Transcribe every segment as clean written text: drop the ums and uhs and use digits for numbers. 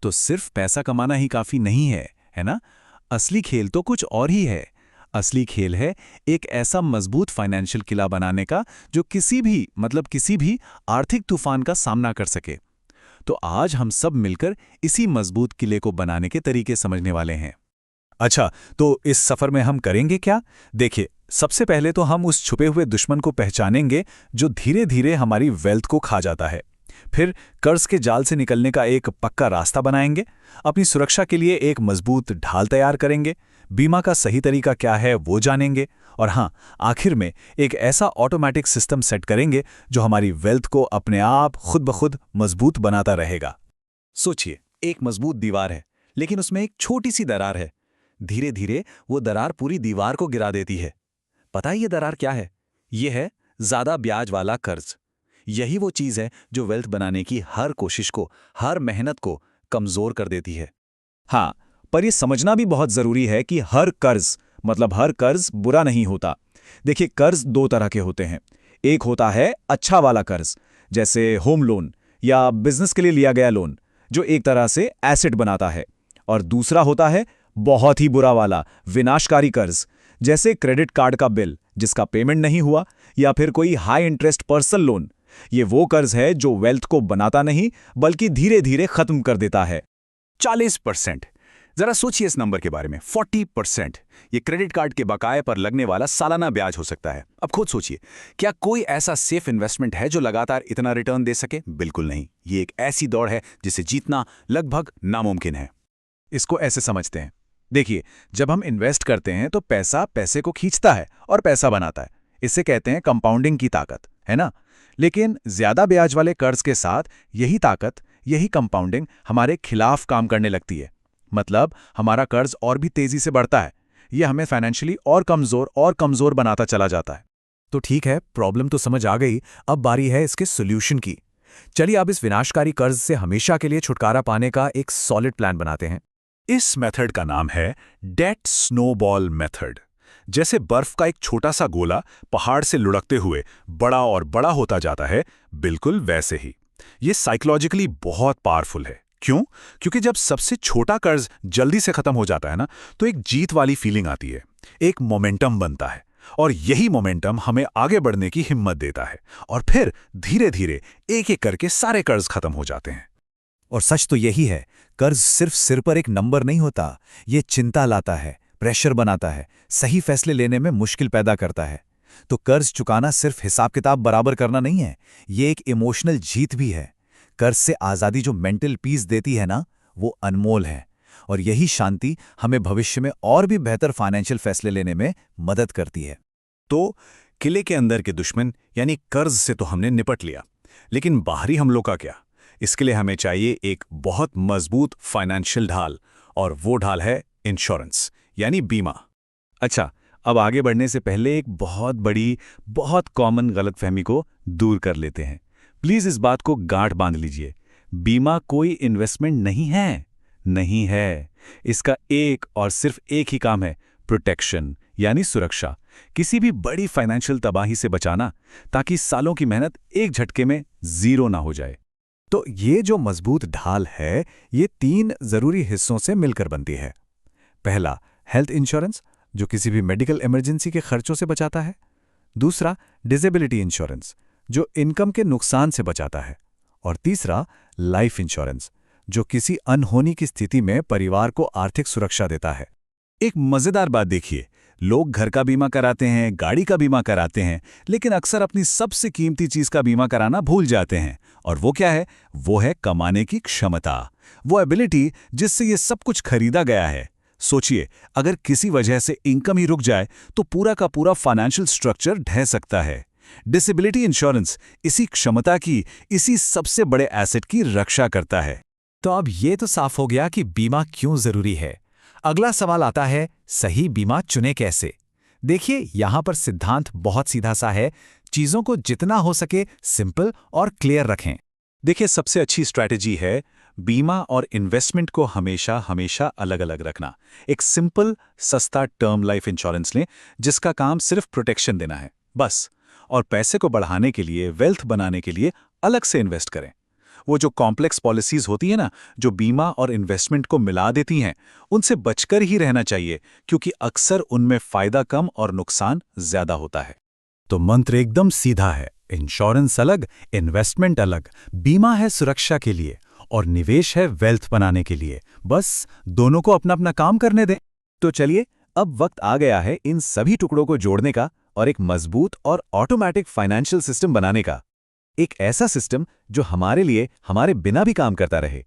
तो सिर्फ पैसा कमाना ही काफी नहीं है ना? असली खेल तो कुछ और ही है। असली खेल है एक ऐसा मजबूत फाइनेंशियल किला बनाने का जो किसी भी आर्थिक तूफान का सामना कर सके। तो आज हम सब मिलकर इसी मजबूत किले को बनाने के तरीके समझने वाले हैं। अच्छा, तो इस सफर में हम करेंगे क्या? देखिए, सबसे पहले तो हम उस छुपे हुए दुश्मन को पहचानेंगे जो धीरे धीरे हमारी वेल्थ को खा जाता है। फिर कर्ज के जाल से निकलने का एक पक्का रास्ता बनाएंगे। अपनी सुरक्षा के लिए एक मजबूत ढाल तैयार करेंगे। बीमा का सही तरीका क्या है वो जानेंगे। और हाँ, आखिर में एक ऐसा ऑटोमेटिक सिस्टम सेट करेंगे जो हमारी वेल्थ को अपने आप खुद ब खुद मजबूत बनाता रहेगा। सोचिए, एक मजबूत दीवार है, लेकिन उसमें एक छोटी सी दरार है। धीरे धीरे वो दरार पूरी दीवार को गिरा देती है। पता है ये दरार क्या है? ये है ज्यादा ब्याज वाला कर्ज। यही वो चीज है जो वेल्थ बनाने की हर कोशिश को, हर मेहनत को कमजोर कर देती है। हाँ, पर यह समझना भी बहुत जरूरी है कि हर कर्ज बुरा नहीं होता। देखिए, कर्ज दो तरह के होते हैं। एक होता है अच्छा वाला कर्ज, जैसे होम लोन या बिजनेस के लिए लिया गया लोन, जो एक तरह से एसेट बनाता है। और दूसरा होता है बहुत ही बुरा वाला, विनाशकारी कर्ज, जैसे क्रेडिट कार्ड का बिल जिसका पेमेंट नहीं हुआ, या फिर कोई हाई इंटरेस्ट पर्सनल लोन। ये वो कर्ज है जो वेल्थ को बनाता नहीं, बल्कि धीरे धीरे खत्म कर देता है। 40%। जरा सोचिए इस नंबर के बारे में, 40%। ये क्रेडिट कार्ड के बकाये पर लगने वाला सालाना ब्याज हो सकता है। अब खुद सोचिए, क्या कोई ऐसा सेफ इन्वेस्टमेंट है जो लगातार इतना रिटर्न दे सके? बिल्कुल नहीं। ये एक ऐसी दौड़ है जिसे जीतना लगभग नामुमकिन है। इसको ऐसे समझते हैं, देखिए, जब हम इन्वेस्ट करते हैं तो पैसा पैसे को खींचता है और पैसा बनाता है। इसे कहते हैं कंपाउंडिंग की ताकत, है ना? लेकिन ज्यादा ब्याज वाले कर्ज के साथ यही ताकत, यही कंपाउंडिंग हमारे खिलाफ काम करने लगती है। मतलब हमारा कर्ज और भी तेजी से बढ़ता है। यह हमें फाइनेंशियली और कमजोर बनाता चला जाता है। तो ठीक है, प्रॉब्लम तो समझ आ गई। अब बारी है इसके सॉल्यूशन की। चलिए अब इस विनाशकारी कर्ज से हमेशा के लिए छुटकारा पाने का एक सॉलिड प्लान बनाते हैं। इस मेथड का नाम है डेट स्नोबॉल मेथड। जैसे बर्फ का एक छोटा सा गोला पहाड़ से लुढ़कते हुए बड़ा और बड़ा होता जाता है, बिल्कुल वैसे ही ये साइकोलॉजिकली बहुत पावरफुल है। क्यों? क्योंकि जब सबसे छोटा कर्ज जल्दी से खत्म हो जाता है ना, तो एक जीत वाली फीलिंग आती है, एक मोमेंटम बनता है। और यही मोमेंटम हमें आगे बढ़ने की हिम्मत देता है। और फिर धीरे धीरे एक एक करके सारे कर्ज खत्म हो जाते हैं। और सच तो यही है, कर्ज सिर्फ सिर पर एक नंबर नहीं होता। ये चिंता लाता है, प्रेशर बनाता है, सही फैसले लेने में मुश्किल पैदा करता है। तो कर्ज चुकाना सिर्फ हिसाब किताब बराबर करना नहीं है, ये एक इमोशनल जीत भी है। कर्ज से आज़ादी जो मेंटल पीस देती है ना, वो अनमोल है। और यही शांति हमें भविष्य में और भी बेहतर फाइनेंशियल फैसले लेने में मदद करती है। तो किले के अंदर के दुश्मन यानी कर्ज से तो हमने निपट लिया, लेकिन बाहरी हमलों का क्या? इसके लिए हमें चाहिए एक बहुत मजबूत फाइनेंशियल ढाल, और वो ढाल है इंश्योरेंस यानी बीमा। अच्छा, अब आगे बढ़ने से पहले एक बहुत बड़ी, बहुत कॉमन गलतफहमी को दूर कर लेते हैं। प्लीज इस बात को गांठ बांध लीजिए। बीमा कोई इन्वेस्टमेंट नहीं है। इसका एक और सिर्फ एक ही काम है, प्रोटेक्शन यानी सुरक्षा। किसी भी बड़ी फाइनेंशियल तबाही से बचाना, ताकि सालों की मेहनत एक झटके में जीरो ना हो जाए। तो ये जो मजबूत ढाल है, ये 3 जरूरी हिस्सों से मिलकर बनती है। पहला, हेल्थ इंश्योरेंस, जो किसी भी मेडिकल इमरजेंसी के खर्चों से बचाता है। दूसरा, डिसेबिलिटी इंश्योरेंस, जो इनकम के नुकसान से बचाता है। और तीसरा, लाइफ इंश्योरेंस, जो किसी अनहोनी की स्थिति में परिवार को आर्थिक सुरक्षा देता है। एक मजेदार बात देखिए, लोग घर का बीमा कराते हैं, गाड़ी का बीमा कराते हैं, लेकिन अक्सर अपनी सबसे कीमती चीज का बीमा कराना भूल जाते हैं। और वो क्या है? वो है कमाने की क्षमता, वो एबिलिटी जिससे ये सब कुछ खरीदा गया है। सोचिए, अगर किसी वजह से इनकम ही रुक जाए तो पूरा का पूरा फाइनेंशियल स्ट्रक्चर ढह सकता है। डिसेबिलिटी इंश्योरेंस इसी क्षमता की, इसी सबसे बड़े एसेट की रक्षा करता है। तो अब ये तो साफ हो गया कि बीमा क्यों जरूरी है। अगला सवाल आता है, सही बीमा चुने कैसे? देखिए, यहां पर सिद्धांत बहुत सीधा सा है। चीजों को जितना हो सके सिंपल और क्लियर रखें। देखिए, सबसे अच्छी स्ट्रैटेजी है बीमा और इन्वेस्टमेंट को हमेशा हमेशा अलग अलग रखना। एक सिंपल, सस्ता टर्म लाइफ इंश्योरेंस लें, जिसका काम सिर्फ प्रोटेक्शन देना है, बस। और पैसे को बढ़ाने के लिए, वेल्थ बनाने के लिए अलग से इन्वेस्ट करें। वो जो कॉम्प्लेक्स पॉलिसीज होती है ना, जो बीमा और इन्वेस्टमेंट को मिला देती हैं, उनसे बचकर ही रहना चाहिए, क्योंकि अक्सर उनमें फायदा कम और नुकसान ज्यादा होता है। तो मंत्र एकदम सीधा है, इंश्योरेंस अलग, इन्वेस्टमेंट अलग, बीमा है सुरक्षा के लिए और निवेश है वेल्थ बनाने के लिए। बस दोनों को अपना अपना काम करने दें। तो चलिए, अब वक्त आ गया है इन सभी टुकड़ों को जोड़ने का और एक मजबूत और ऑटोमेटिक फाइनेंशियल सिस्टम बनाने का। एक ऐसा सिस्टम जो हमारे लिए हमारे बिना भी काम करता रहे।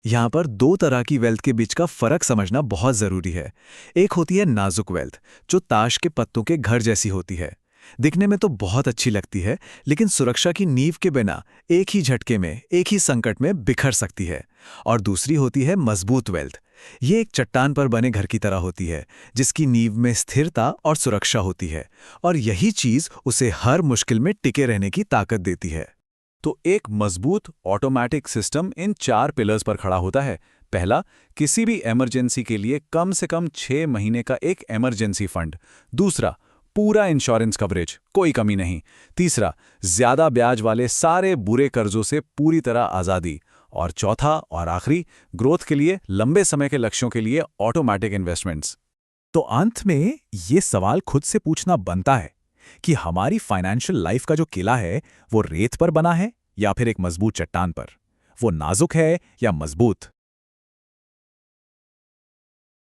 यहाँ पर दो तरह की वेल्थ के बीच का फर्क समझना बहुत जरूरी है। एक होती है नाजुक वेल्थ, जो ताश के पत्तों के घर जैसी होती है। दिखने में तो बहुत अच्छी लगती है, लेकिन सुरक्षा की नींव के बिना एक ही झटके में, एक ही संकट में बिखर सकती है। और दूसरी होती है मजबूत वेल्थ। ये एक चट्टान पर बने घर की तरह होती है, जिसकी नींव में स्थिरता और सुरक्षा होती है, और यही चीज उसे हर मुश्किल में टिके रहने की ताकत देती है। तो एक मजबूत ऑटोमेटिक सिस्टम इन 4 पिलर्स पर खड़ा होता है। पहला, किसी भी इमरजेंसी के लिए कम से कम 6 महीने का एक इमरजेंसी फंड। दूसरा, पूरा इंश्योरेंस कवरेज, कोई कमी नहीं। तीसरा, ज्यादा ब्याज वाले सारे बुरे कर्जों से पूरी तरह आज़ादी। और चौथा और आखिरी, ग्रोथ के लिए लंबे समय के लक्ष्यों के लिए ऑटोमेटिक इन्वेस्टमेंट्स। तो अंत में ये सवाल खुद से पूछना बनता है कि हमारी फाइनेंशियल लाइफ का जो किला है वो रेत पर बना है या फिर एक मजबूत चट्टान पर? वो नाजुक है या मजबूत?